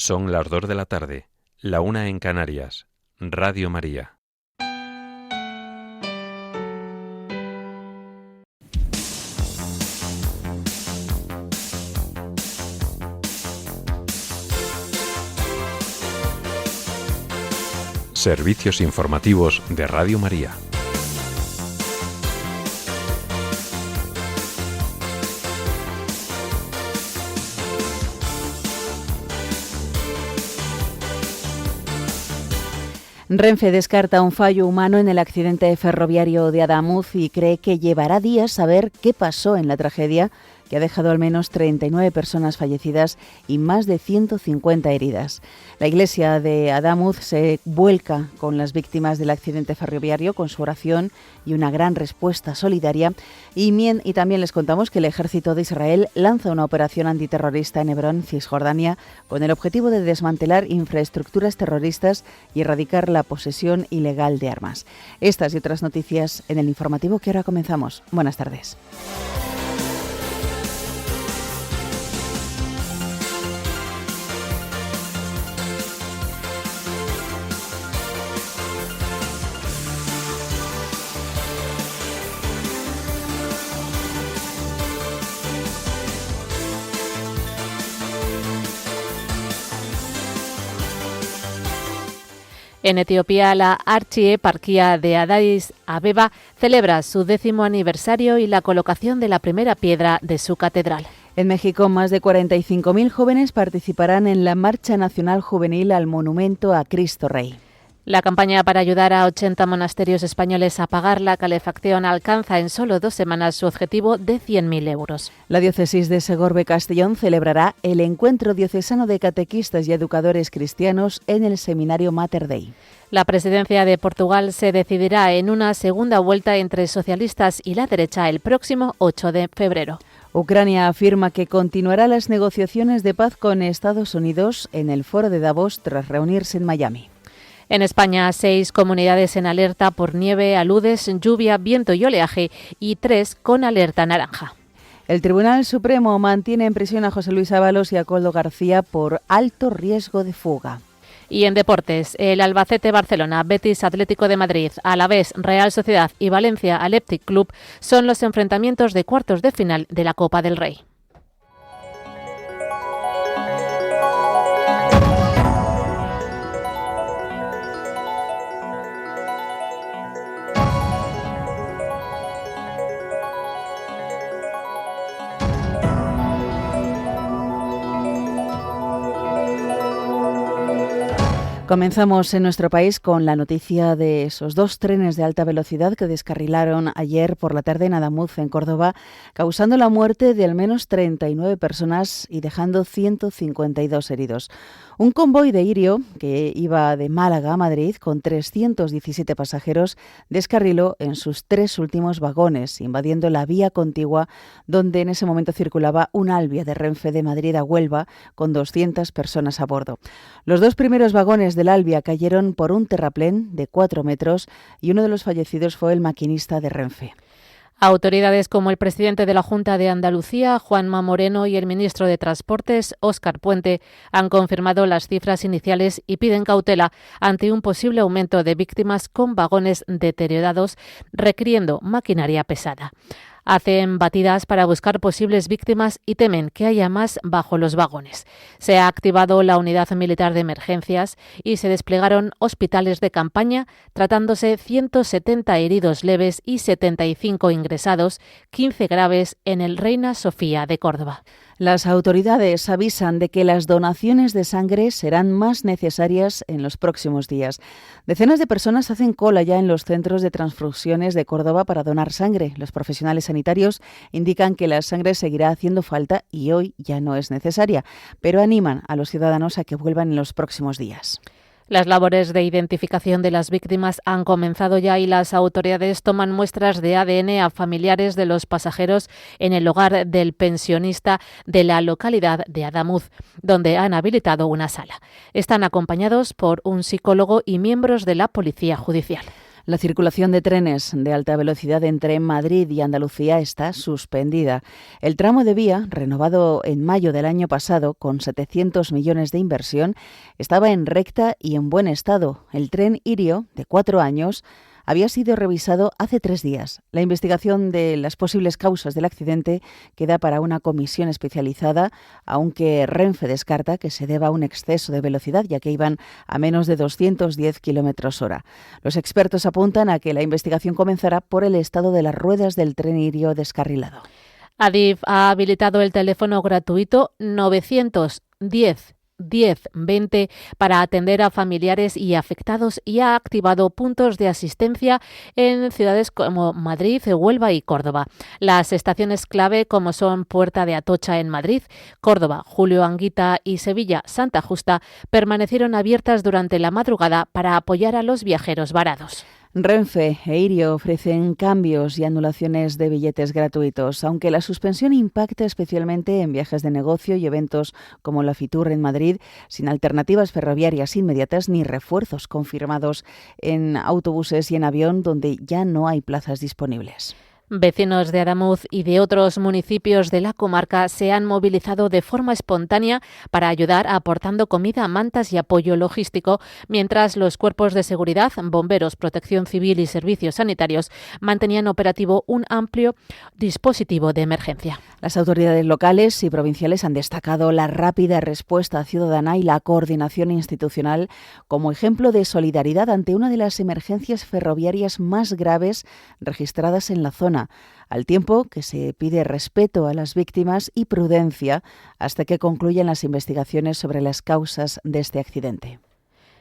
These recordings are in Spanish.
Son las 2 de la tarde, la 1 en Canarias. Radio María. Servicios informativos de Radio María. Renfe descarta un fallo humano en el accidente ferroviario de Adamuz y cree que llevará días saber qué pasó en la tragedia que ha dejado al menos 39 personas fallecidas y más de 150 heridas. La iglesia de Adamuz se vuelca con las víctimas del accidente ferroviario con su oración y una gran respuesta solidaria. Y también les contamos que el ejército de Israel lanza una operación antiterrorista en Hebrón, Cisjordania, con el objetivo de desmantelar infraestructuras terroristas y erradicar la posesión ilegal de armas. Estas y otras noticias en el informativo que ahora comenzamos. Buenas tardes. En Etiopía, la Archieparquía de Addis Abeba celebra su 10º aniversario y la colocación de la primera piedra de su catedral. En México, más de 45.000 jóvenes participarán en la Marcha Nacional Juvenil al Monumento a Cristo Rey. La campaña para ayudar a 80 monasterios españoles a pagar la calefacción alcanza en solo 2 semanas su objetivo de 100.000 euros. La diócesis de Segorbe-Castellón celebrará el Encuentro Diocesano de Catequistas y Educadores Cristianos en el Seminario Mater Dei. La presidencia de Portugal se decidirá en una segunda vuelta entre socialistas y la derecha el próximo 8 de febrero. Ucrania afirma que continuará las negociaciones de paz con Estados Unidos en el Foro de Davos tras reunirse en Miami. En España, 6 comunidades en alerta por nieve, aludes, lluvia, viento y oleaje y 3 con alerta naranja. El Tribunal Supremo mantiene en prisión a José Luis Ábalos y a Koldo García por alto riesgo de fuga. Y en deportes, el Albacete Barcelona, Betis Atlético de Madrid, Alavés, Real Sociedad y Valencia Athletic Club son los enfrentamientos de cuartos de final de la Copa del Rey. Comenzamos en nuestro país con la noticia de esos 2 trenes de alta velocidad que descarrilaron ayer por la tarde en Adamuz, en Córdoba, causando la muerte de al menos 39 personas y dejando 152 heridos. Un convoy de Irio, que iba de Málaga a Madrid con 317 pasajeros, descarriló en sus 3 últimos vagones, invadiendo la vía contigua donde en ese momento circulaba un Alvia de Renfe de Madrid a Huelva con 200 personas a bordo. Los 2 primeros vagones del Alvia cayeron por un terraplén de 4 metros y uno de los fallecidos fue el maquinista de Renfe. Autoridades como el presidente de la Junta de Andalucía, Juanma Moreno, y el ministro de Transportes, Óscar Puente, han confirmado las cifras iniciales y piden cautela ante un posible aumento de víctimas con vagones deteriorados, requiriendo maquinaria pesada. Hacen batidas para buscar posibles víctimas y temen que haya más bajo los vagones. Se ha activado la unidad militar de emergencias y se desplegaron hospitales de campaña, tratándose 170 heridos leves y 75 ingresados, 15 graves en el Reina Sofía de Córdoba. Las autoridades avisan de que las donaciones de sangre serán más necesarias en los próximos días. Decenas de personas hacen cola ya en los centros de transfusiones de Córdoba para donar sangre. Los profesionales sanitarios indican que la sangre seguirá haciendo falta y hoy ya no es necesaria, pero animan a los ciudadanos a que vuelvan en los próximos días. Las labores de identificación de las víctimas han comenzado ya y las autoridades toman muestras de ADN a familiares de los pasajeros en el hogar del pensionista de la localidad de Adamuz, donde han habilitado una sala. Están acompañados por un psicólogo y miembros de la Policía Judicial. La circulación de trenes de alta velocidad entre Madrid y Andalucía está suspendida. El tramo de vía, renovado en mayo del año pasado con 700 millones de inversión, estaba en recta y en buen estado. El tren Irio, de 4 años, había sido revisado hace 3 días. La investigación de las posibles causas del accidente queda para una comisión especializada, aunque Renfe descarta que se deba a un exceso de velocidad, ya que iban a menos de 210 km/h. Los expertos apuntan a que la investigación comenzará por el estado de las ruedas del tren Irio descarrilado. Adif ha habilitado el teléfono gratuito 910 1020 para atender a familiares y afectados y ha activado puntos de asistencia en ciudades como Madrid, Huelva y Córdoba. Las estaciones clave, como son Puerta de Atocha en Madrid, Córdoba, Julio Anguita y Sevilla, Santa Justa, permanecieron abiertas durante la madrugada para apoyar a los viajeros varados. Renfe e Irio ofrecen cambios y anulaciones de billetes gratuitos, aunque la suspensión impacta especialmente en viajes de negocio y eventos como la Fitur en Madrid, sin alternativas ferroviarias inmediatas ni refuerzos confirmados en autobuses y en avión, donde ya no hay plazas disponibles. Vecinos de Adamuz y de otros municipios de la comarca se han movilizado de forma espontánea para ayudar aportando comida, mantas y apoyo logístico, mientras los cuerpos de seguridad, bomberos, protección civil y servicios sanitarios mantenían operativo un amplio dispositivo de emergencia. Las autoridades locales y provinciales han destacado la rápida respuesta ciudadana y la coordinación institucional como ejemplo de solidaridad ante una de las emergencias ferroviarias más graves registradas en la zona, al tiempo que se pide respeto a las víctimas y prudencia hasta que concluyan las investigaciones sobre las causas de este accidente.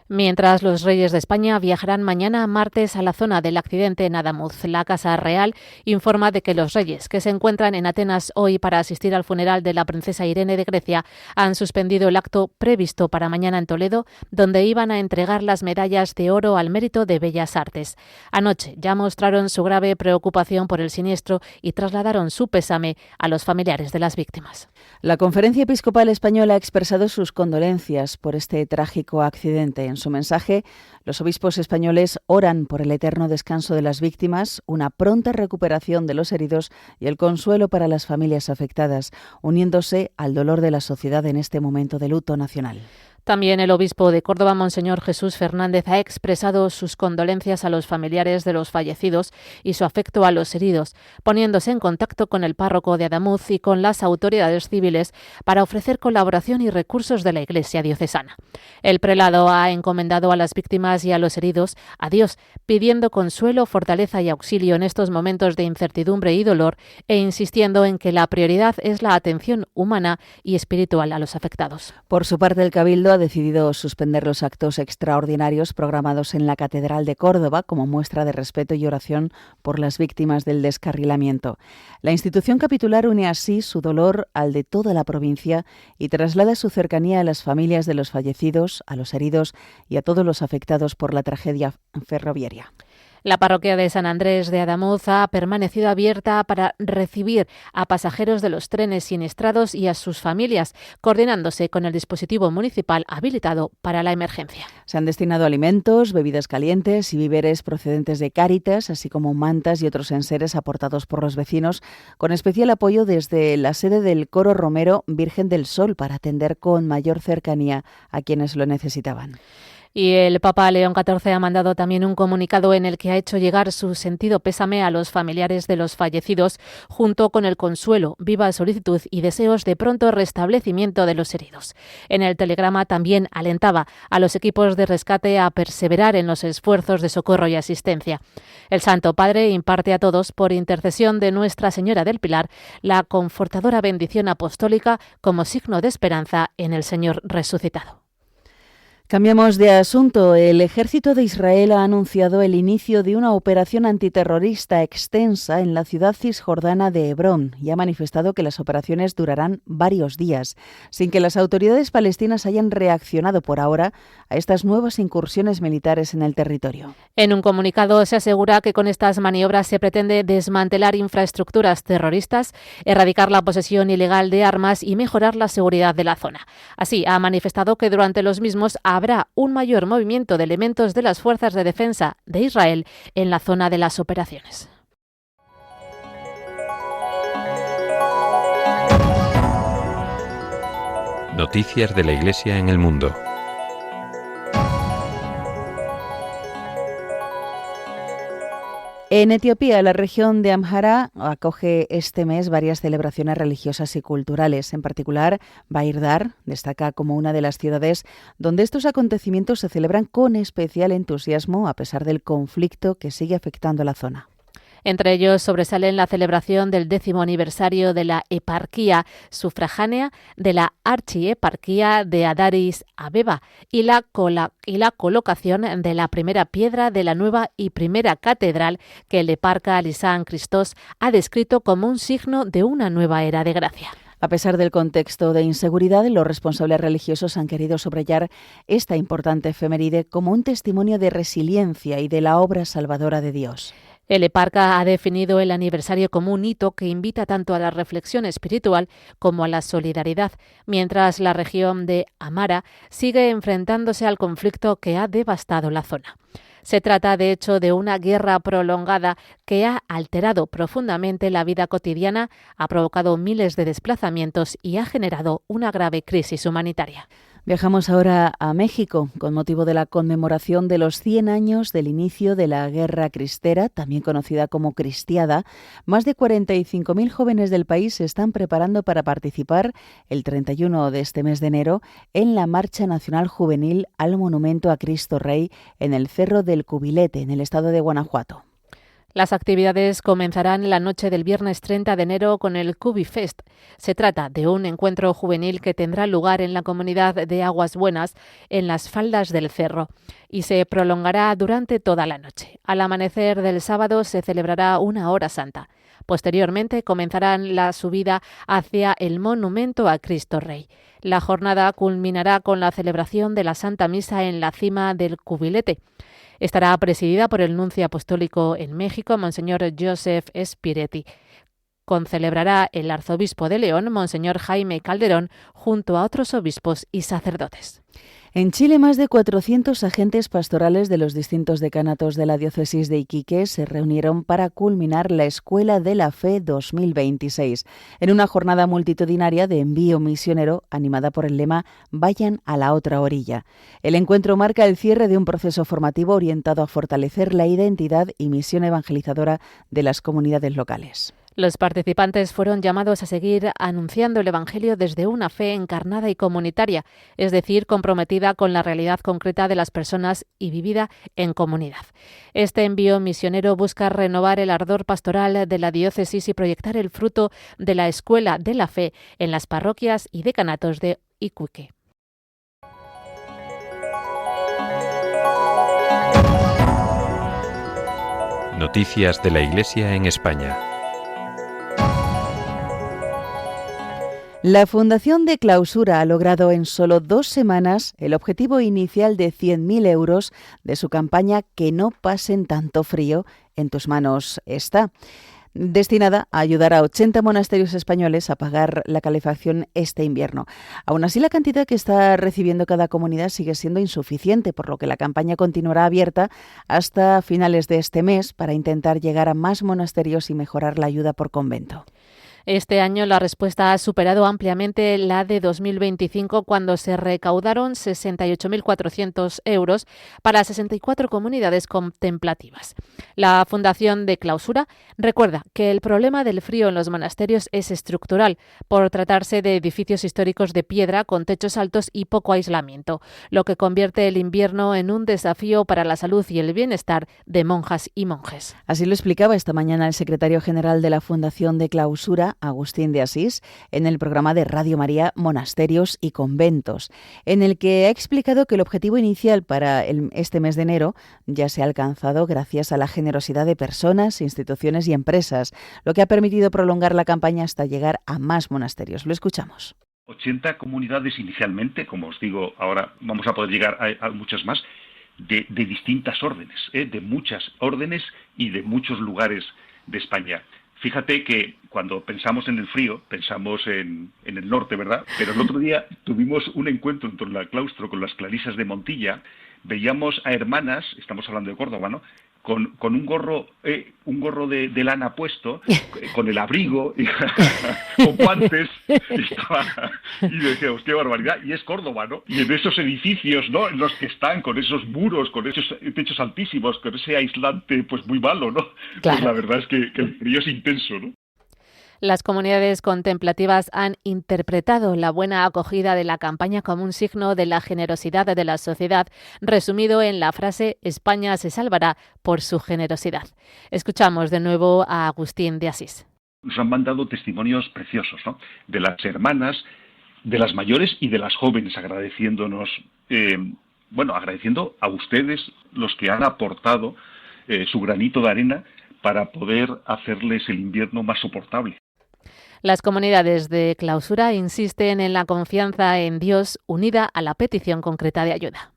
Mientras los reyes de España viajarán mañana martes a la zona del accidente en Adamuz. La Casa Real informa de que los reyes, que se encuentran en Atenas hoy para asistir al funeral de la princesa Irene de Grecia, han suspendido el acto previsto para mañana en Toledo, donde iban a entregar las medallas de oro al mérito de Bellas Artes. Anoche ya mostraron su grave preocupación por el siniestro y trasladaron su pésame a los familiares de las víctimas. La Conferencia Episcopal Española ha expresado sus condolencias por este trágico accidente. En su mensaje, los obispos españoles oran por el eterno descanso de las víctimas, una pronta recuperación de los heridos y el consuelo para las familias afectadas, uniéndose al dolor de la sociedad en este momento de luto nacional. También el obispo de Córdoba, Monseñor Jesús Fernández, ha expresado sus condolencias a los familiares de los fallecidos y su afecto a los heridos, poniéndose en contacto con el párroco de Adamuz y con las autoridades civiles para ofrecer colaboración y recursos de la Iglesia diocesana. El prelado ha encomendado a las víctimas y a los heridos a Dios, pidiendo consuelo, fortaleza y auxilio en estos momentos de incertidumbre y dolor, e insistiendo en que la prioridad es la atención humana y espiritual a los afectados. Por su parte, el Cabildo ha decidido suspender los actos extraordinarios programados en la Catedral de Córdoba como muestra de respeto y oración por las víctimas del descarrilamiento. La institución capitular une así su dolor al de toda la provincia y traslada su cercanía a las familias de los fallecidos, a los heridos y a todos los afectados por la tragedia ferroviaria. La parroquia de San Andrés de Adamuz ha permanecido abierta para recibir a pasajeros de los trenes siniestrados y a sus familias, coordinándose con el dispositivo municipal habilitado para la emergencia. Se han destinado alimentos, bebidas calientes y víveres procedentes de Cáritas, así como mantas y otros enseres aportados por los vecinos, con especial apoyo desde la sede del Coro Romero Virgen del Sol para atender con mayor cercanía a quienes lo necesitaban. Y el Papa León XIV ha mandado también un comunicado en el que ha hecho llegar su sentido pésame a los familiares de los fallecidos, junto con el consuelo, viva solicitud y deseos de pronto restablecimiento de los heridos. En el telegrama también alentaba a los equipos de rescate a perseverar en los esfuerzos de socorro y asistencia. El Santo Padre imparte a todos, por intercesión de Nuestra Señora del Pilar, la confortadora bendición apostólica como signo de esperanza en el Señor resucitado. Cambiamos de asunto. El ejército de Israel ha anunciado el inicio de una operación antiterrorista extensa en la ciudad cisjordana de Hebrón y ha manifestado que las operaciones durarán varios días, sin que las autoridades palestinas hayan reaccionado por ahora a estas nuevas incursiones militares en el territorio. En un comunicado se asegura que con estas maniobras se pretende desmantelar infraestructuras terroristas, erradicar la posesión ilegal de armas y mejorar la seguridad de la zona. Así, ha manifestado que durante los mismos ha habrá un mayor movimiento de elementos de las fuerzas de defensa de Israel en la zona de las operaciones. Noticias de la Iglesia en el mundo. En Etiopía, la región de Amhara acoge este mes varias celebraciones religiosas y culturales. En particular, Bahir Dar destaca como una de las ciudades donde estos acontecimientos se celebran con especial entusiasmo a pesar del conflicto que sigue afectando a la zona. Entre ellos sobresalen la celebración del 10º aniversario de la eparquía sufragánea de la archieparquía de Adaris Abeba y la colocación de la primera piedra de la nueva y primera catedral que el eparca Lisan Christos ha descrito como un signo de una nueva era de gracia. A pesar del contexto de inseguridad, los responsables religiosos han querido subrayar esta importante efeméride como un testimonio de resiliencia y de la obra salvadora de Dios. El eparca ha definido el aniversario como un hito que invita tanto a la reflexión espiritual como a la solidaridad, mientras la región de Amhara sigue enfrentándose al conflicto que ha devastado la zona. Se trata, de hecho, de una guerra prolongada que ha alterado profundamente la vida cotidiana, ha provocado miles de desplazamientos y ha generado una grave crisis humanitaria. Viajamos ahora a México con motivo de la conmemoración de los 100 años del inicio de la Guerra Cristera, también conocida como Cristiada. Más de 45.000 jóvenes del país se están preparando para participar el 31 de este mes de enero en la Marcha Nacional Juvenil al Monumento a Cristo Rey en el Cerro del Cubilete, en el estado de Guanajuato. Las actividades comenzarán la noche del viernes 30 de enero con el Cubifest. Se trata de un encuentro juvenil que tendrá lugar en la comunidad de Aguas Buenas, en las faldas del cerro, y se prolongará durante toda la noche. Al amanecer del sábado se celebrará una hora santa. Posteriormente comenzarán la subida hacia el Monumento a Cristo Rey. La jornada culminará con la celebración de la Santa Misa en la cima del Cubilete. Estará presidida por el nuncio apostólico en México, Monseñor Joseph Spiretti. Concelebrará el arzobispo de León, Monseñor Jaime Calderón, junto a otros obispos y sacerdotes. En Chile, más de 400 agentes pastorales de los distintos decanatos de la diócesis de Iquique se reunieron para culminar la Escuela de la Fe 2026, en una jornada multitudinaria de envío misionero animada por el lema «Vayan a la otra orilla». El encuentro marca el cierre de un proceso formativo orientado a fortalecer la identidad y misión evangelizadora de las comunidades locales. Los participantes fueron llamados a seguir anunciando el Evangelio desde una fe encarnada y comunitaria, es decir, comprometida con la realidad concreta de las personas y vivida en comunidad. Este envío misionero busca renovar el ardor pastoral de la diócesis y proyectar el fruto de la Escuela de la Fe en las parroquias y decanatos de Iquique. Noticias de la Iglesia en España. La Fundación de Clausura ha logrado en solo 2 semanas el objetivo inicial de 100.000 euros de su campaña Que no pasen tanto frío, en tus manos está, destinada a ayudar a 80 monasterios españoles a pagar la calefacción este invierno. Aún así, la cantidad que está recibiendo cada comunidad sigue siendo insuficiente, por lo que la campaña continuará abierta hasta finales de este mes para intentar llegar a más monasterios y mejorar la ayuda por convento. Este año la respuesta ha superado ampliamente la de 2025, cuando se recaudaron 68.400 euros para 64 comunidades contemplativas. La Fundación de Clausura recuerda que el problema del frío en los monasterios es estructural, por tratarse de edificios históricos de piedra con techos altos y poco aislamiento, lo que convierte el invierno en un desafío para la salud y el bienestar de monjas y monjes. Así lo explicaba esta mañana el secretario general de la Fundación de Clausura, Agustín de Asís, en el programa de Radio María Monasterios y Conventos, en el que ha explicado que el objetivo inicial para este mes de enero ya se ha alcanzado gracias a la generosidad de personas, instituciones y empresas, lo que ha permitido prolongar la campaña hasta llegar a más monasterios. Lo escuchamos. 80 comunidades inicialmente, como os digo, ahora vamos a poder llegar a muchas más, de distintas órdenes, de muchas órdenes y de muchos lugares de España. Fíjate que cuando pensamos en el frío, pensamos en el norte, ¿verdad? Pero el otro día tuvimos un encuentro en el claustro con las clarisas de Montilla. Veíamos a hermanas, estamos hablando de Córdoba, ¿no?, con un gorro de lana puesto, con el abrigo, con guantes, y decíamos, qué barbaridad, y es Córdoba, ¿no? Y en esos edificios, ¿no?, en los que están, con esos muros, con esos techos altísimos, con ese aislante, pues muy malo, ¿no? Claro. Pues la verdad es que el frío es intenso, ¿no? Las comunidades contemplativas han interpretado la buena acogida de la campaña como un signo de la generosidad de la sociedad, resumido en la frase «España se salvará por su generosidad». Escuchamos de nuevo a Agustín de Asís. Nos han mandado testimonios preciosos, ¿no?, de las hermanas, de las mayores y de las jóvenes, agradeciéndonos, agradeciendo a ustedes los que han aportado su granito de arena para poder hacerles el invierno más soportable. Las comunidades de clausura insisten en la confianza en Dios unida a la petición concreta de ayuda.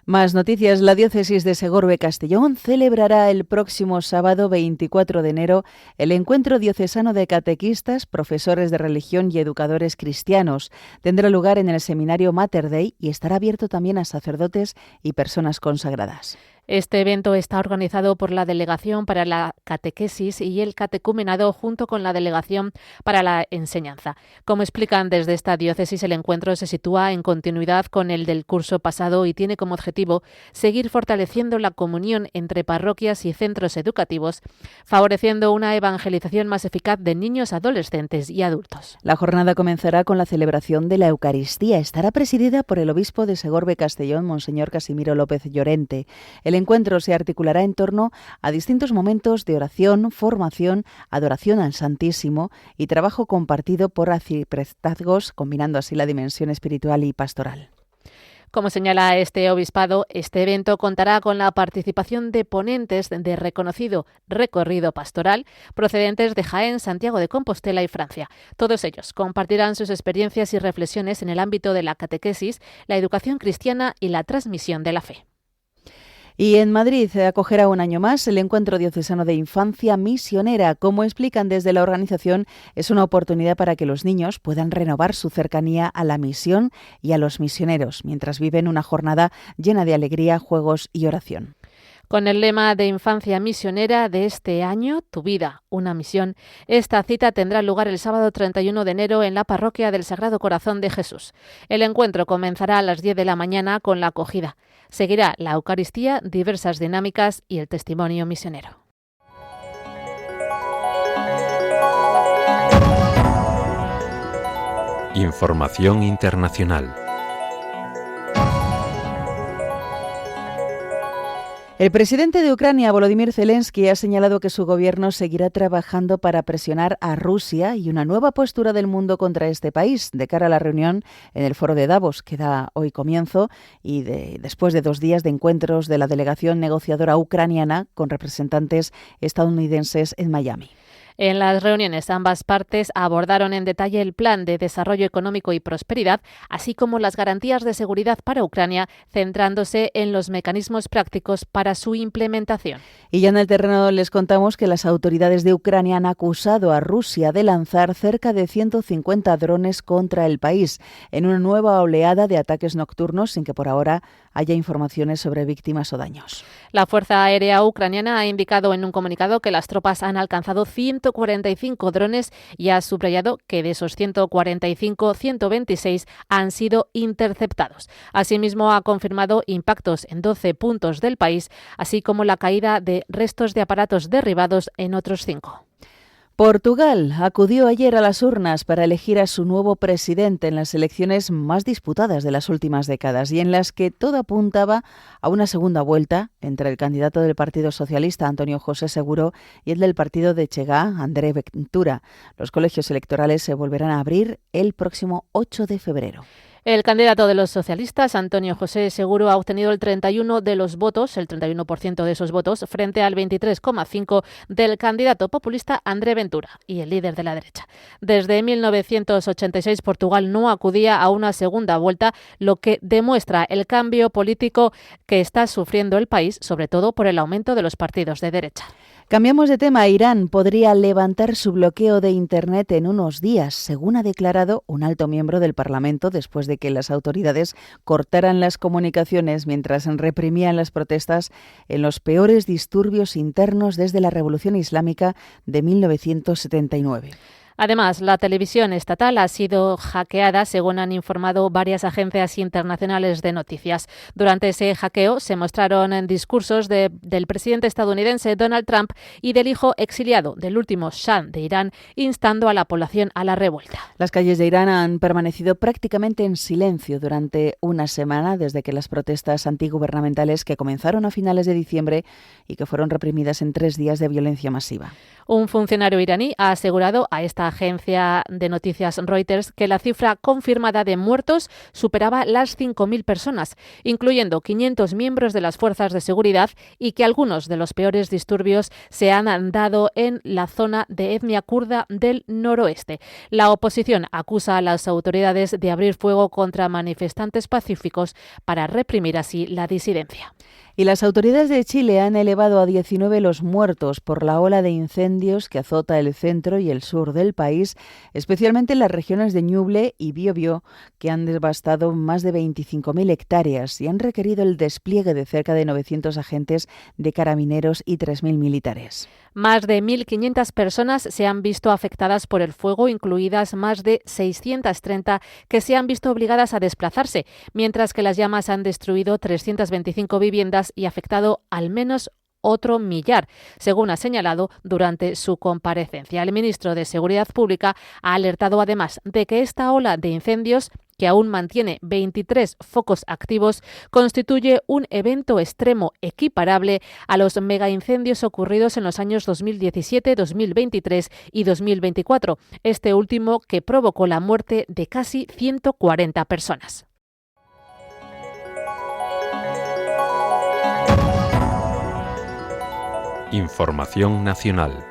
Más noticias. La diócesis de Segorbe-Castellón celebrará el próximo sábado 24 de enero el encuentro diocesano de catequistas, profesores de religión y educadores cristianos. Tendrá lugar en el seminario Mater Dei y estará abierto también a sacerdotes y personas consagradas. Este evento está organizado por la Delegación para la Catequesis y el Catecumenado junto con la Delegación para la Enseñanza. Como explican desde esta diócesis, el encuentro se sitúa en continuidad con el del curso pasado y tiene como objetivo seguir fortaleciendo la comunión entre parroquias y centros educativos, favoreciendo una evangelización más eficaz de niños, adolescentes y adultos. La jornada comenzará con la celebración de la Eucaristía. Estará presidida por el obispo de Segorbe-Castellón, Monseñor Casimiro López Llorente. El encuentro se articulará en torno a distintos momentos de oración, formación, adoración al Santísimo y trabajo compartido por arciprestazgos, combinando así la dimensión espiritual y pastoral. Como señala este obispado, este evento contará con la participación de ponentes de reconocido recorrido pastoral procedentes de Jaén, Santiago de Compostela y Francia. Todos ellos compartirán sus experiencias y reflexiones en el ámbito de la catequesis, la educación cristiana y la transmisión de la fe. Y en Madrid acogerá un año más el Encuentro Diocesano de Infancia Misionera. Como explican desde la organización, es una oportunidad para que los niños puedan renovar su cercanía a la misión y a los misioneros, mientras viven una jornada llena de alegría, juegos y oración. Con el lema de Infancia Misionera de este año, Tu vida, una misión, esta cita tendrá lugar el sábado 31 de enero en la parroquia del Sagrado Corazón de Jesús. El encuentro comenzará a las 10 de la mañana con la acogida. Seguirá la Eucaristía, diversas dinámicas y el testimonio misionero. Información internacional. El presidente de Ucrania, Volodymyr Zelensky, ha señalado que su gobierno seguirá trabajando para presionar a Rusia y una nueva postura del mundo contra este país de cara a la reunión en el Foro de Davos, que da hoy comienzo y después de 2 días de encuentros de la delegación negociadora ucraniana con representantes estadounidenses en Miami. En las reuniones, ambas partes abordaron en detalle el plan de desarrollo económico y prosperidad, así como las garantías de seguridad para Ucrania, centrándose en los mecanismos prácticos para su implementación. Y ya en el terreno les contamos que las autoridades de Ucrania han acusado a Rusia de lanzar cerca de 150 drones contra el país, en una nueva oleada de ataques nocturnos sin que por ahora haya informaciones sobre víctimas o daños. La Fuerza Aérea Ucraniana ha indicado en un comunicado que las tropas han alcanzado 145 drones y ha subrayado que de esos 145, 126 han sido interceptados. Asimismo, ha confirmado impactos en 12 puntos del país, así como la caída de restos de aparatos derribados en otros 5. Portugal acudió ayer a las urnas para elegir a su nuevo presidente en las elecciones más disputadas de las últimas décadas y en las que todo apuntaba a una segunda vuelta entre el candidato del Partido Socialista, Antonio José Seguro, y el del partido de Chega, André Ventura. Los colegios electorales se volverán a abrir el próximo 8 de febrero. El candidato de los socialistas, Antonio José Seguro, ha obtenido el 31% de los votos, el 31% de esos votos, frente al 23,5% del candidato populista André Ventura y el líder de la derecha. Desde 1986, Portugal no acudía a una segunda vuelta, lo que demuestra el cambio político que está sufriendo el país, sobre todo por el aumento de los partidos de derecha. Cambiamos de tema. Irán podría levantar su bloqueo de Internet en unos días, según ha declarado un alto miembro del Parlamento, después de que las autoridades cortaran las comunicaciones mientras reprimían las protestas en los peores disturbios internos desde la Revolución Islámica de 1979. Además, la televisión estatal ha sido hackeada, según han informado varias agencias internacionales de noticias. Durante ese hackeo se mostraron discursos del presidente estadounidense Donald Trump y del hijo exiliado del último Shah de Irán, instando a la población a la revuelta. Las calles de Irán han permanecido prácticamente en silencio durante una semana desde que las protestas antigubernamentales que comenzaron a finales de diciembre y que fueron reprimidas en 3 días de violencia masiva. Un funcionario iraní ha asegurado a esta agencia de noticias Reuters que la cifra confirmada de muertos superaba las 5.000 personas, incluyendo 500 miembros de las fuerzas de seguridad, y que algunos de los peores disturbios se han dado en la zona de etnia kurda del noroeste. La oposición acusa a las autoridades de abrir fuego contra manifestantes pacíficos para reprimir así la disidencia. Y las autoridades de Chile han elevado a 19 los muertos por la ola de incendios que azota el centro y el sur del país, especialmente en las regiones de Ñuble y Biobío, que han devastado más de 25.000 hectáreas y han requerido el despliegue de cerca de 900 agentes de carabineros y 3.000 militares. Más de 1.500 personas se han visto afectadas por el fuego, incluidas más de 630 que se han visto obligadas a desplazarse, mientras que las llamas han destruido 325 viviendas y afectado al menos otro 1.000.000, según ha señalado durante su comparecencia. El ministro de Seguridad Pública ha alertado además de que esta ola de incendios, que aún mantiene 23 focos activos, constituye un evento extremo equiparable a los megaincendios ocurridos en los años 2017, 2023 y 2024, este último que provocó la muerte de casi 140 personas. Información nacional.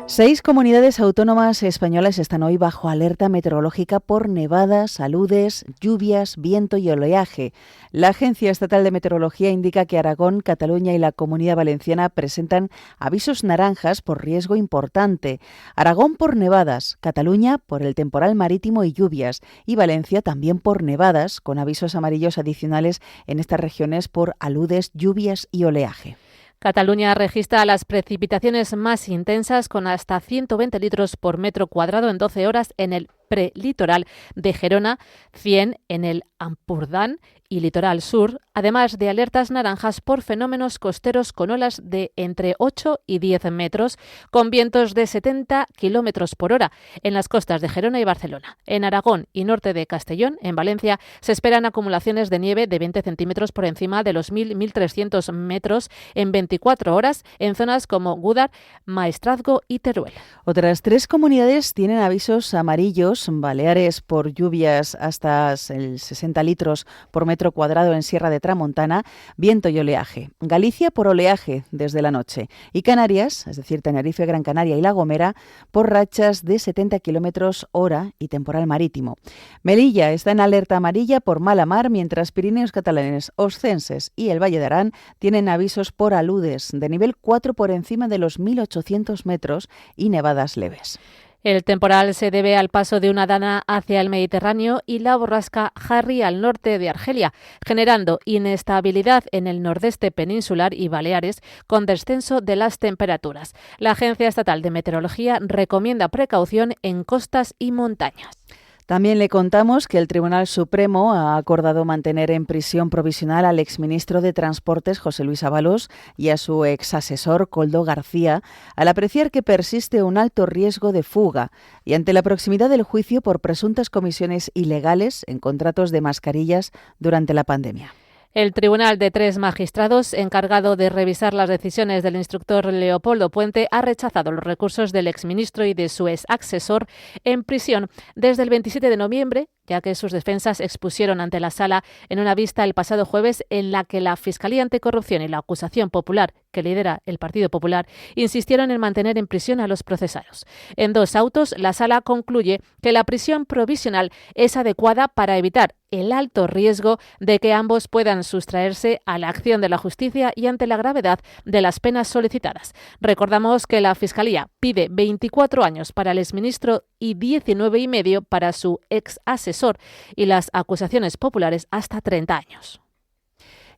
Seis comunidades autónomas españolas están hoy bajo alerta meteorológica por nevadas, aludes, lluvias, viento y oleaje. La Agencia Estatal de Meteorología indica que Aragón, Cataluña y la Comunidad Valenciana presentan avisos naranjas por riesgo importante. Aragón por nevadas, Cataluña por el temporal marítimo y lluvias, y Valencia también por nevadas, con avisos amarillos adicionales en estas regiones por aludes, lluvias y oleaje. Cataluña registra las precipitaciones más intensas, con hasta 120 litros por metro cuadrado en 12 horas en el prelitoral de Gerona, 100 en el Ampurdán y litoral sur, además de alertas naranjas por fenómenos costeros con olas de entre 8 y 10 metros, con vientos de 70 kilómetros por hora en las costas de Gerona y Barcelona. En Aragón y norte de Castellón, en Valencia, se esperan acumulaciones de nieve de 20 centímetros por encima de los 1.000-1.300 metros en 24 horas en zonas como Gúdar, Maestrazgo y Teruel. Otras 3 comunidades tienen avisos amarillos: Baleares por lluvias hasta el 60 litros por metro cuadrado en Sierra de Tramontana, viento y oleaje. Galicia por oleaje desde la noche. Y Canarias, es decir, Tenerife, Gran Canaria y La Gomera, por rachas de 70 kilómetros hora y temporal marítimo. Melilla está en alerta amarilla por mala mar, mientras Pirineos catalanes, Oscenses y el Valle de Arán tienen avisos por aludes de nivel 4 por encima de los 1.800 metros y nevadas leves. El temporal se debe al paso de una dana hacia el Mediterráneo y la borrasca Harry al norte de Argelia, generando inestabilidad en el nordeste peninsular y Baleares, con descenso de las temperaturas. La Agencia Estatal de Meteorología recomienda precaución en costas y montañas. También le contamos que el Tribunal Supremo ha acordado mantener en prisión provisional al exministro de Transportes, José Luis Ábalos, y a su exasesor, Koldo García, al apreciar que persiste un alto riesgo de fuga y ante la proximidad del juicio por presuntas comisiones ilegales en contratos de mascarillas durante la pandemia. El tribunal de 3 magistrados, encargado de revisar las decisiones del instructor Leopoldo Puente, ha rechazado los recursos del exministro y de su exasesor en prisión desde el 27 de noviembre, ya que sus defensas expusieron ante la Sala en una vista el pasado jueves en la que la Fiscalía Anticorrupción y la acusación popular, que lidera el Partido Popular, insistieron en mantener en prisión a los procesados. En 2 autos, la Sala concluye que la prisión provisional es adecuada para evitar el alto riesgo de que ambos puedan sustraerse a la acción de la justicia y ante la gravedad de las penas solicitadas. Recordamos que la Fiscalía pide 24 años para el exministro y 19 y medio para su ex asesor y las acusaciones populares hasta 30 años.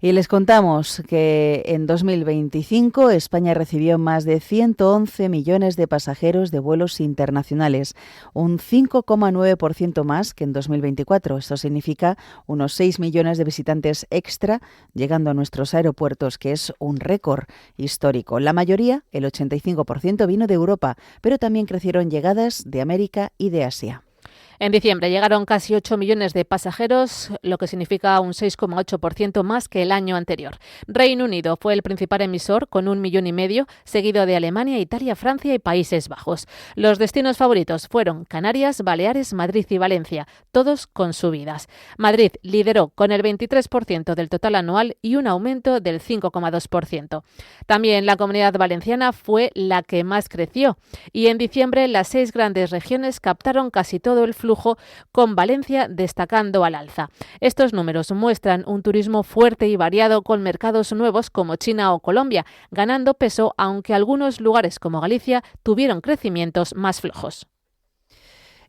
Y les contamos que en 2025 España recibió más de 111 millones de pasajeros de vuelos internacionales, un 5,9% más que en 2024. Esto significa unos 6 millones de visitantes extra llegando a nuestros aeropuertos, que es un récord histórico. La mayoría, el 85%, vino de Europa, pero también crecieron llegadas de América y de Asia. En diciembre llegaron casi 8 millones de pasajeros, lo que significa un 6,8% más que el año anterior. Reino Unido fue el principal emisor con 1,5 millones, seguido de Alemania, Italia, Francia y Países Bajos. Los destinos favoritos fueron Canarias, Baleares, Madrid y Valencia, todos con subidas. Madrid lideró con el 23% del total anual y un aumento del 5,2%. También la Comunidad Valenciana fue la que más creció y en diciembre las 6 grandes regiones captaron casi todo el flujo, con Valencia destacando al alza. Estos números muestran un turismo fuerte y variado con mercados nuevos como China o Colombia, ganando peso, aunque algunos lugares como Galicia tuvieron crecimientos más flojos.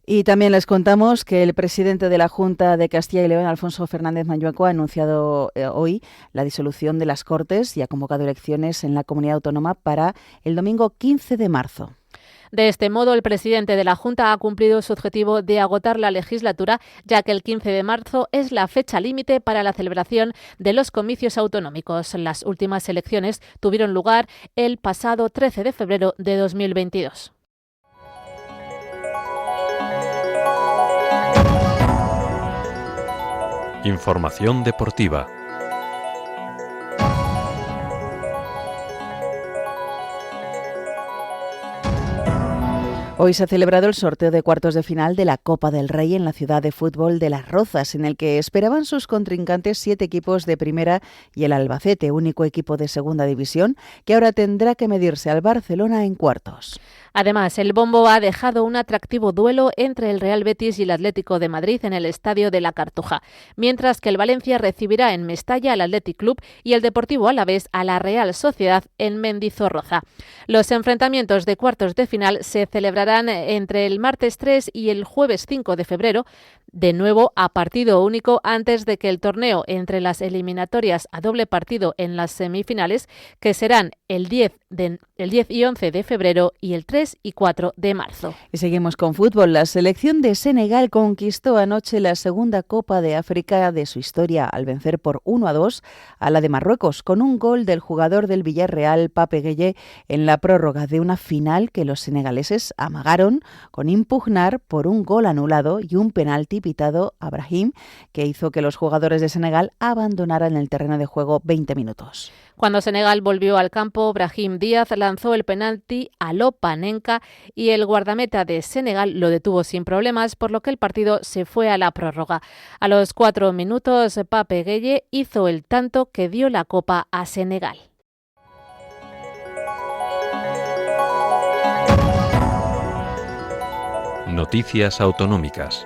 Y también les contamos que el presidente de la Junta de Castilla y León, Alfonso Fernández Mañueco, ha anunciado hoy la disolución de las Cortes y ha convocado elecciones en la comunidad autónoma para el domingo 15 de marzo. De este modo, el presidente de la Junta ha cumplido su objetivo de agotar la legislatura, ya que el 15 de marzo es la fecha límite para la celebración de los comicios autonómicos. Las últimas elecciones tuvieron lugar el pasado 13 de febrero de 2022. Información deportiva. Hoy se ha celebrado el sorteo de cuartos de final de la Copa del Rey en la ciudad de fútbol de Las Rozas, en el que esperaban sus contrincantes 7 equipos de primera y el Albacete, único equipo de segunda división, que ahora tendrá que medirse al Barcelona en cuartos. Además, el bombo ha dejado un atractivo duelo entre el Real Betis y el Atlético de Madrid en el Estadio de la Cartuja, mientras que el Valencia recibirá en Mestalla al Athletic Club y el Deportivo Alavés a la Real Sociedad en Mendizorroza. Los enfrentamientos de cuartos de final se celebrarán entre el martes 3 y el jueves 5 de febrero, de nuevo a partido único antes de que el torneo entre las eliminatorias a doble partido en las semifinales, que serán el 10 y 11 de febrero y el 3 y 4 de marzo. Y seguimos con fútbol. La selección de Senegal conquistó anoche la segunda Copa de África de su historia al vencer por 1-2 a la de Marruecos, con un gol del jugador del Villarreal, Pape Gueye, en la prórroga de una final que los senegaleses amagaron con impugnar por un gol anulado y un penalti pitado a Brahim, que hizo que los jugadores de Senegal abandonaran el terreno de juego 20 minutos. Cuando Senegal volvió al campo, Brahim Díaz lanzó el penalti a Lopanenka y el guardameta de Senegal lo detuvo sin problemas, por lo que el partido se fue a la prórroga. A los 4 minutos, Pape Gueye hizo el tanto que dio la copa a Senegal. Noticias autonómicas.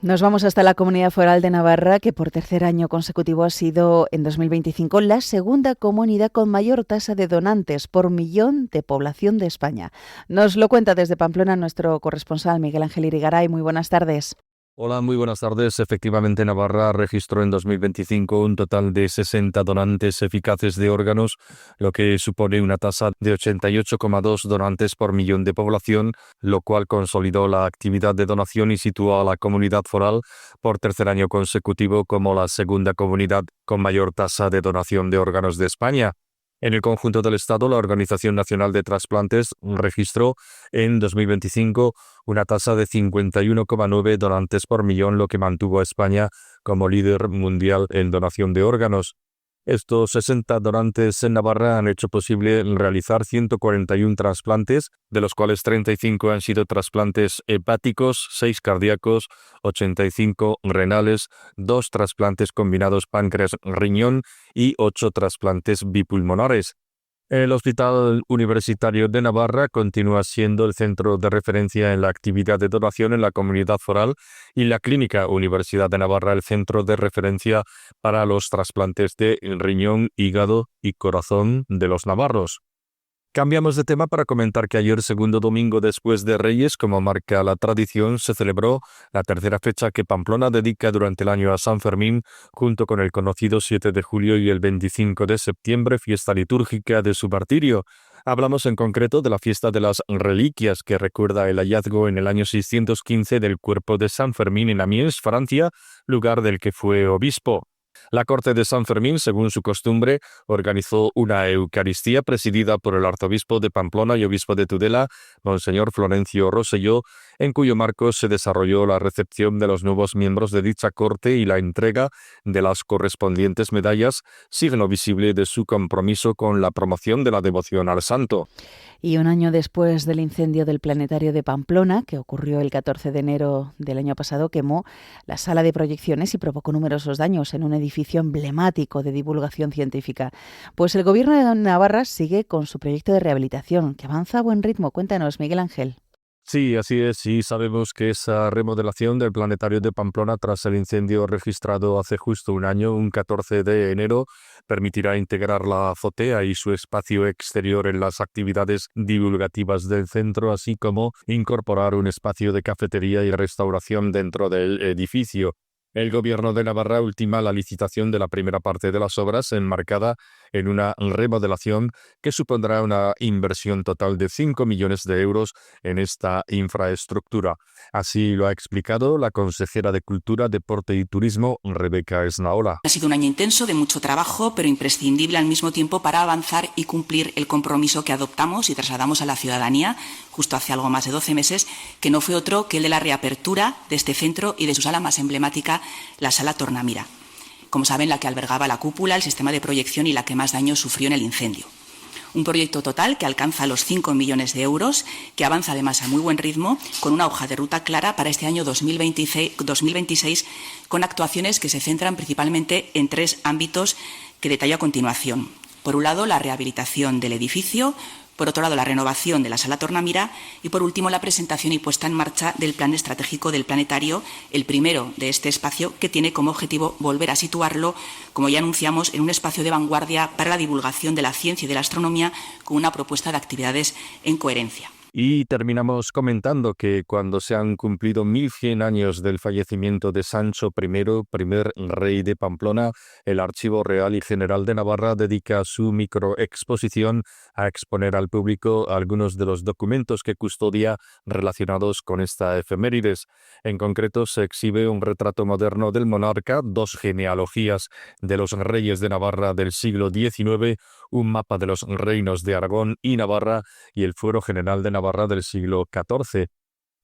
Nos vamos hasta la Comunidad Foral de Navarra, que por tercer año consecutivo ha sido en 2025 la segunda comunidad con mayor tasa de donantes por millón de población de España. Nos lo cuenta desde Pamplona nuestro corresponsal Miguel Ángel Irigaray. Muy buenas tardes. Hola, muy buenas tardes. Efectivamente, Navarra registró en 2025 un total de 60 donantes eficaces de órganos, lo que supone una tasa de 88,2 donantes por millón de población, lo cual consolidó la actividad de donación y situó a la comunidad foral por tercer año consecutivo como la segunda comunidad con mayor tasa de donación de órganos de España. En el conjunto del Estado, la Organización Nacional de Trasplantes registró en 2025 una tasa de 51,9 donantes por millón, lo que mantuvo a España como líder mundial en donación de órganos. Estos 60 donantes en Navarra han hecho posible realizar 141 trasplantes, de los cuales 35 han sido trasplantes hepáticos, 6 cardíacos, 85 renales, 2 trasplantes combinados páncreas-riñón y 8 trasplantes bipulmonares. El Hospital Universitario de Navarra continúa siendo el centro de referencia en la actividad de donación en la comunidad foral y la Clínica Universidad de Navarra el centro de referencia para los trasplantes de riñón, hígado y corazón de los navarros. Cambiamos de tema para comentar que ayer, segundo domingo después de Reyes, como marca la tradición, se celebró la tercera fecha que Pamplona dedica durante el año a San Fermín, junto con el conocido 7 de julio y el 25 de septiembre, fiesta litúrgica de su martirio. Hablamos en concreto de la fiesta de las reliquias, que recuerda el hallazgo en el año 615 del cuerpo de San Fermín en Amiens, Francia, lugar del que fue obispo. La corte de San Fermín, según su costumbre, organizó una Eucaristía presidida por el arzobispo de Pamplona y obispo de Tudela, Monseñor Florencio Rosselló, en cuyo marco se desarrolló la recepción de los nuevos miembros de dicha corte y la entrega de las correspondientes medallas, signo visible de su compromiso con la promoción de la devoción al santo. Y un año después del incendio del planetario de Pamplona, que ocurrió el 14 de enero del año pasado, quemó la sala de proyecciones y provocó numerosos daños en un edificio emblemático de divulgación científica. Pues el Gobierno de Navarra sigue con su proyecto de rehabilitación, que avanza a buen ritmo. Cuéntanos, Miguel Ángel. Sí, así es, y sabemos que esa remodelación del planetario de Pamplona tras el incendio registrado hace justo un año, un 14 de enero, permitirá integrar la azotea y su espacio exterior en las actividades divulgativas del centro, así como incorporar un espacio de cafetería y restauración dentro del edificio. El Gobierno de Navarra ultima la licitación de la primera parte de las obras, enmarcada en una remodelación que supondrá una inversión total de 5 millones de euros en esta infraestructura. Así lo ha explicado la consejera de Cultura, Deporte y Turismo, Rebeca Esnaola. Ha sido un año intenso de mucho trabajo, pero imprescindible al mismo tiempo para avanzar y cumplir el compromiso que adoptamos y trasladamos a la ciudadanía justo hace algo más de 12 meses, que no fue otro que el de la reapertura de este centro y de su sala más emblemática, la Sala Tornamira. Como saben, la que albergaba la cúpula, el sistema de proyección y la que más daño sufrió en el incendio. Un proyecto total que alcanza los 5 millones de euros, que avanza además a muy buen ritmo, con una hoja de ruta clara para este año 2026, con actuaciones que se centran principalmente en 3 ámbitos que detallo a continuación. Por un lado, la rehabilitación del edificio, por otro lado, la renovación de la Sala Tornamira y, por último, la presentación y puesta en marcha del Plan Estratégico del Planetario, el primero de este espacio, que tiene como objetivo volver a situarlo, como ya anunciamos, en un espacio de vanguardia para la divulgación de la ciencia y de la astronomía, con una propuesta de actividades en coherencia. Y terminamos comentando que cuando se han cumplido 1100 años del fallecimiento de Sancho I, primer rey de Pamplona, el Archivo Real y General de Navarra dedica su microexposición a exponer al público algunos de los documentos que custodia relacionados con esta efemérides. En concreto, se exhibe un retrato moderno del monarca, 2 genealogías de los reyes de Navarra del siglo XIX, un mapa de los reinos de Aragón y Navarra y el fuero general de Navarra del siglo XIV.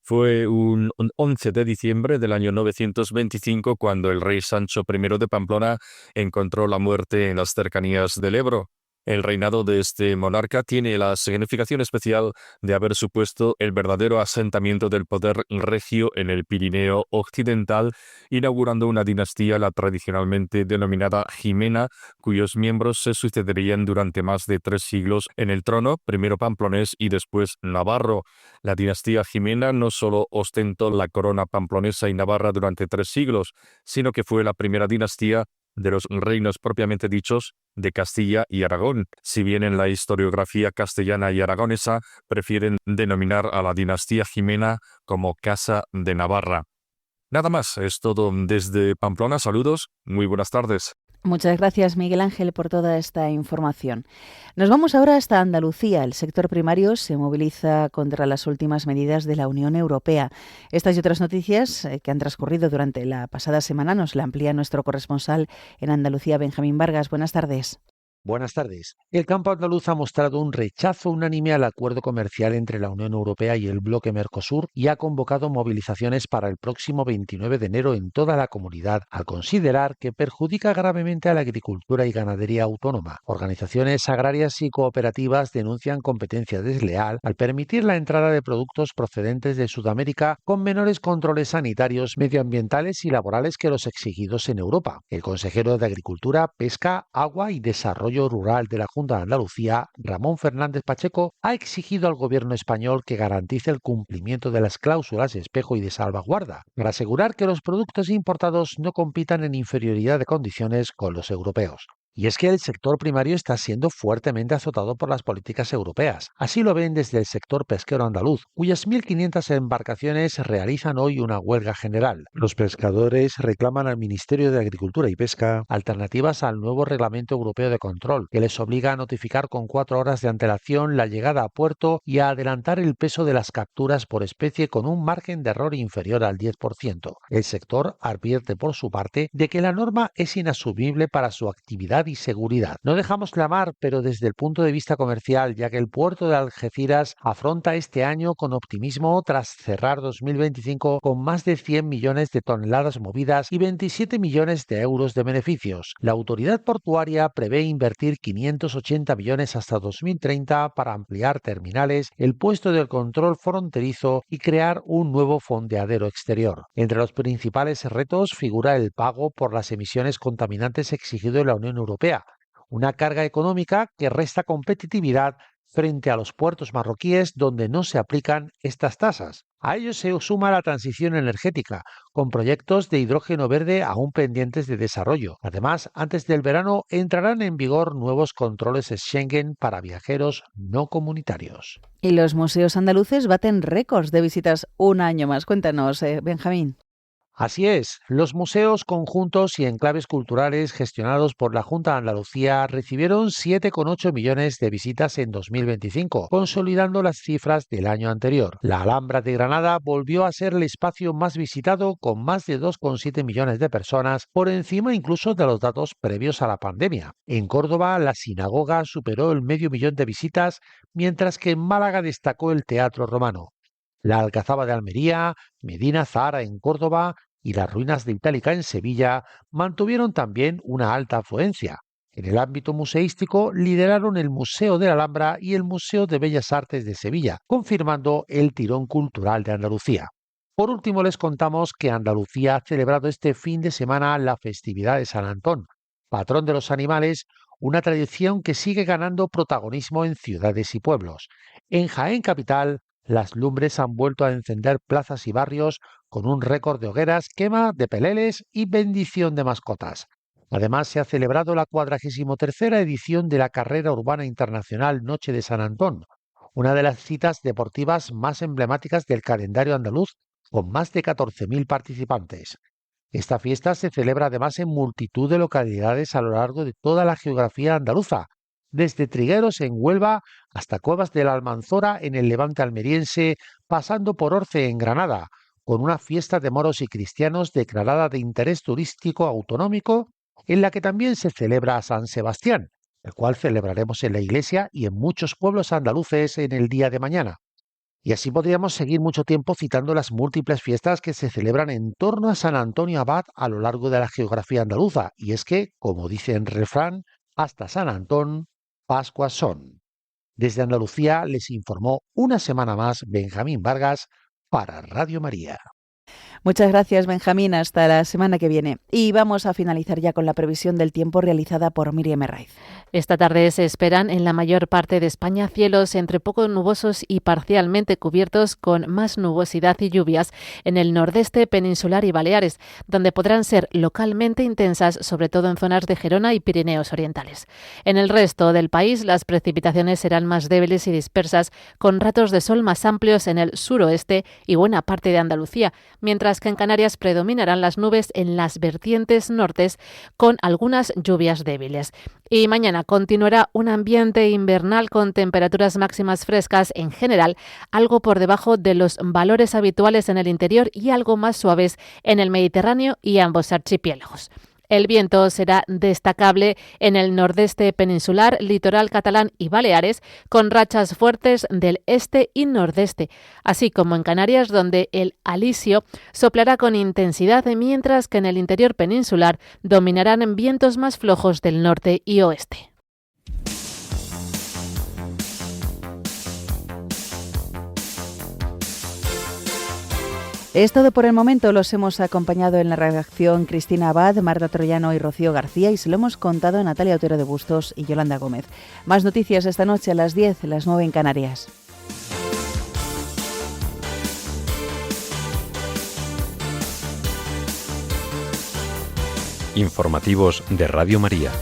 Fue un 11 de diciembre del año 925 cuando el rey Sancho I de Pamplona encontró la muerte en las cercanías del Ebro. El reinado de este monarca tiene la significación especial de haber supuesto el verdadero asentamiento del poder regio en el Pirineo occidental, inaugurando una dinastía, la tradicionalmente denominada Jimena, cuyos miembros se sucederían durante más de 3 siglos en el trono, primero pamplonés y después navarro. La dinastía Jimena no solo ostentó la corona pamplonesa y navarra durante 3 siglos, sino que fue la primera dinastía de los reinos propiamente dichos de Castilla y Aragón, si bien en la historiografía castellana y aragonesa prefieren denominar a la dinastía Jimena como Casa de Navarra. Nada más, es todo desde Pamplona. Saludos, muy buenas tardes. Muchas gracias, Miguel Ángel, por toda esta información. Nos vamos ahora hasta Andalucía. El sector primario se moviliza contra las últimas medidas de la Unión Europea. Estas y otras noticias que han transcurrido durante la pasada semana nos la amplía nuestro corresponsal en Andalucía, Benjamín Vargas. Buenas tardes. Buenas tardes. El campo andaluz ha mostrado un rechazo unánime al acuerdo comercial entre la Unión Europea y el bloque Mercosur y ha convocado movilizaciones para el próximo 29 de enero en toda la comunidad, al considerar que perjudica gravemente a la agricultura y ganadería autónoma. Organizaciones agrarias y cooperativas denuncian competencia desleal al permitir la entrada de productos procedentes de Sudamérica con menores controles sanitarios, medioambientales y laborales que los exigidos en Europa. El consejero de Agricultura, Pesca, Agua y Desarrollo Rural de la Junta de Andalucía, Ramón Fernández Pacheco, ha exigido al gobierno español que garantice el cumplimiento de las cláusulas de espejo y de salvaguarda, para asegurar que los productos importados no compitan en inferioridad de condiciones con los europeos. Y es que el sector primario está siendo fuertemente azotado por las políticas europeas. Así lo ven desde el sector pesquero andaluz, cuyas 1.500 embarcaciones realizan hoy una huelga general. Los pescadores reclaman al Ministerio de Agricultura y Pesca alternativas al nuevo Reglamento Europeo de Control, que les obliga a notificar con 4 horas de antelación la llegada a puerto y a adelantar el peso de las capturas por especie con un margen de error inferior al 10%. El sector advierte por su parte de que la norma es inasumible para su actividad y seguridad. No dejamos clamar, pero desde el punto de vista comercial, ya que el puerto de Algeciras afronta este año con optimismo tras cerrar 2025 con más de 100 millones de toneladas movidas y 27 millones de euros de beneficios. La autoridad portuaria prevé invertir 580 millones hasta 2030 para ampliar terminales, el puesto de control fronterizo y crear un nuevo fondeadero exterior. Entre los principales retos figura el pago por las emisiones contaminantes exigido en la Unión Europea, una carga económica que resta competitividad frente a los puertos marroquíes donde no se aplican estas tasas. A ello se suma la transición energética, con proyectos de hidrógeno verde aún pendientes de desarrollo. Además, antes del verano entrarán en vigor nuevos controles Schengen para viajeros no comunitarios. Y los museos andaluces baten récords de visitas un año más. Cuéntanos, Benjamín. Así es, los museos, conjuntos y enclaves culturales gestionados por la Junta de Andalucía recibieron 7,8 millones de visitas en 2025, consolidando las cifras del año anterior. La Alhambra de Granada volvió a ser el espacio más visitado con más de 2,7 millones de personas, por encima incluso de los datos previos a la pandemia. En Córdoba, la sinagoga superó el 500.000 de visitas, mientras que en Málaga destacó el Teatro Romano. La Alcazaba de Almería, Medina Zahara en Córdoba y las ruinas de Itálica en Sevilla mantuvieron también una alta afluencia. En el ámbito museístico lideraron el Museo de la Alhambra y el Museo de Bellas Artes de Sevilla, confirmando el tirón cultural de Andalucía. Por último, les contamos que Andalucía ha celebrado este fin de semana la festividad de San Antón, patrón de los animales, una tradición que sigue ganando protagonismo en ciudades y pueblos. En Jaén capital, las lumbres han vuelto a encender plazas y barrios con un récord de hogueras, quema de peleles y bendición de mascotas. Además, se ha celebrado la 43ª edición de la Carrera Urbana Internacional Noche de San Antón, una de las citas deportivas más emblemáticas del calendario andaluz, con más de 14.000 participantes. Esta fiesta se celebra además en multitud de localidades a lo largo de toda la geografía andaluza, desde Trigueros en Huelva hasta Cuevas de la Almanzora en el Levante almeriense, pasando por Orce en Granada, con una fiesta de moros y cristianos declarada de interés turístico autonómico, en la que también se celebra a San Sebastián, el cual celebraremos en la iglesia y en muchos pueblos andaluces en el día de mañana. Y así podríamos seguir mucho tiempo citando las múltiples fiestas que se celebran en torno a San Antonio Abad a lo largo de la geografía andaluza, y es que, como dice en refrán, hasta San Antón, Pascuas son. Desde Andalucía les informó una semana más Benjamín Vargas para Radio María. Muchas gracias, Benjamín. Hasta la semana que viene. Y vamos a finalizar ya con la previsión del tiempo realizada por Miriam Herraiz. Esta tarde se esperan en la mayor parte de España cielos entre poco nubosos y parcialmente cubiertos con más nubosidad y lluvias en el nordeste peninsular y Baleares, donde podrán ser localmente intensas, sobre todo en zonas de Gerona y Pirineos orientales. En el resto del país las precipitaciones serán más débiles y dispersas, con ratos de sol más amplios en el suroeste y buena parte de Andalucía, mientras que en Canarias predominarán las nubes en las vertientes nortes con algunas lluvias débiles. Y mañana continuará un ambiente invernal con temperaturas máximas frescas en general, algo por debajo de los valores habituales en el interior y algo más suaves en el Mediterráneo y ambos archipiélagos. El viento será destacable en el nordeste peninsular, litoral catalán y Baleares, con rachas fuertes del este y nordeste, así como en Canarias, donde el alisio soplará con intensidad, mientras que en el interior peninsular dominarán vientos más flojos del norte y oeste. Es todo por el momento. Los hemos acompañado en la redacción Cristina Abad, Marta Troyano y Rocío García, y se lo hemos contado a Natalia Otero de Bustos y Yolanda Gómez. Más noticias esta noche a las 10, las 9 en Canarias. Informativos de Radio María.